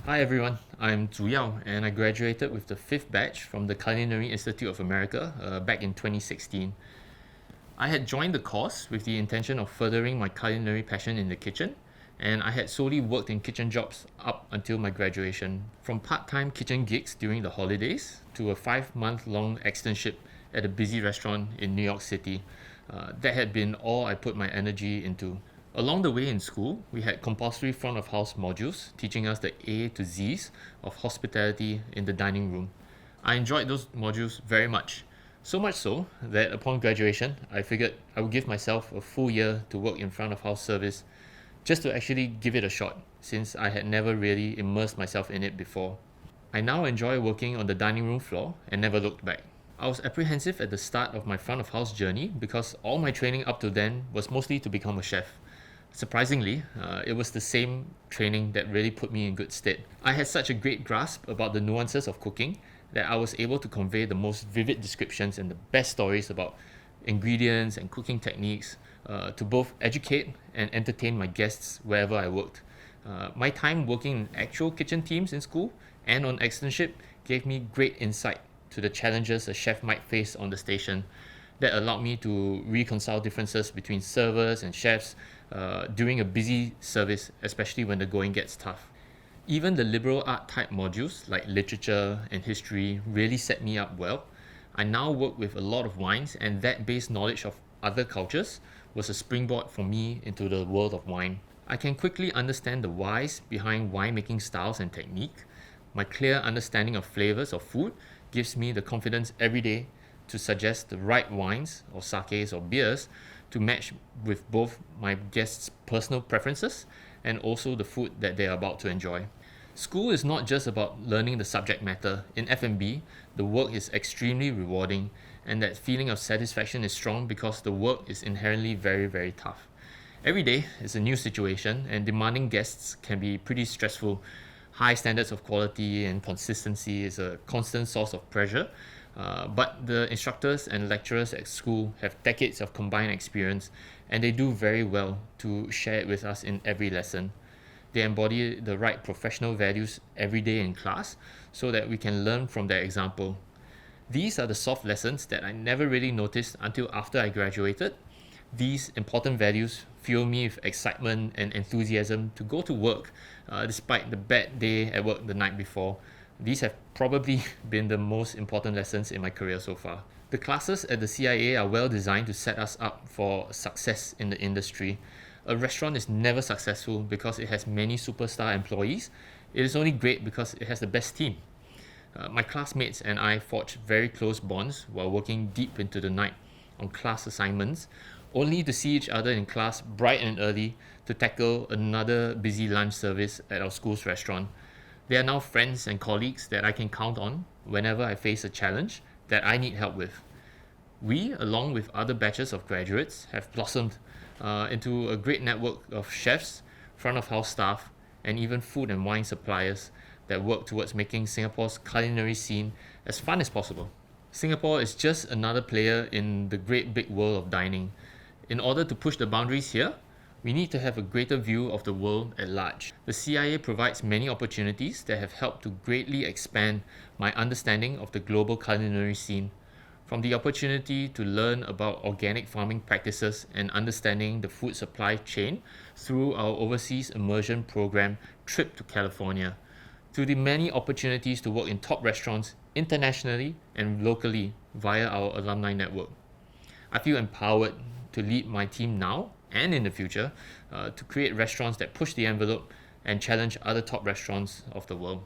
Hi everyone, I'm Zhu Yao and I graduated with the fifth batch from the Culinary Institute of America back in 2016. I had joined the course with the intention of furthering my culinary passion in the kitchen, and I had solely worked in kitchen jobs up until my graduation, from part-time kitchen gigs during the holidays to a 5-month long externship at a busy restaurant in New York City. That had been all I put my energy into. Along the way in school, we had compulsory front of house modules teaching us the A to Z's of hospitality in the dining room. I enjoyed those modules very much. So much so that upon graduation, I figured I would give myself a full year to work in front of house service just to actually give it a shot, since I had never really immersed myself in it before. I now enjoy working on the dining room floor and never looked back. I was apprehensive at the start of my front of house journey because all my training up to then was mostly to become a chef. Surprisingly, it was the same training that really put me in good stead. I had such a great grasp about the nuances of cooking that I was able to convey the most vivid descriptions and the best stories about ingredients and cooking techniques to both educate and entertain my guests wherever I worked. My time working in actual kitchen teams in school and on externship gave me great insight to the challenges a chef might face on the station. That allowed me to reconcile differences between servers and chefs during a busy service, especially when the going gets tough. Even the liberal art type modules like literature and history really set me up well. I now work with a lot of wines, and that based knowledge of other cultures was a springboard for me into the world of wine. I can quickly understand the whys behind winemaking styles and technique. My clear understanding of flavors of food gives me the confidence every day to suggest the right wines or sakes or beers to match with both my guests' personal preferences and also the food that they are about to enjoy. School is not just about learning the subject matter. In F&B, the work is extremely rewarding, and that feeling of satisfaction is strong because the work is inherently very, very tough. Every day is a new situation, and demanding guests can be pretty stressful. High standards of quality and consistency is a constant source of pressure, but the instructors and lecturers at school have decades of combined experience, and they do very well to share it with us in every lesson. They embody the right professional values every day in class so that we can learn from their example. These are the soft lessons that I never really noticed until after I graduated. These important values fuel me with excitement and enthusiasm to go to work despite the bad day at work the night before. These have probably been the most important lessons in my career so far. The classes at the CIA are well designed to set us up for success in the industry. A restaurant is never successful because it has many superstar employees. It is only great because it has the best team. My classmates and I forged very close bonds while working deep into the night on class assignments, only to see each other in class bright and early to tackle another busy lunch service at our school's restaurant. They are now friends and colleagues that I can count on whenever I face a challenge that I need help with. We, along with other batches of graduates, have blossomed into a great network of chefs, front of house staff, and even food and wine suppliers that work towards making Singapore's culinary scene as fun as possible. Singapore is just another player in the great big world of dining. In order to push the boundaries here, we need to have a greater view of the world at large. The CIA provides many opportunities that have helped to greatly expand my understanding of the global culinary scene. From the opportunity to learn about organic farming practices and understanding the food supply chain through our overseas immersion program Trip to California, to the many opportunities to work in top restaurants internationally and locally via our alumni network. I feel empowered to lead my team now and in the future to create restaurants that push the envelope and challenge other top restaurants of the world.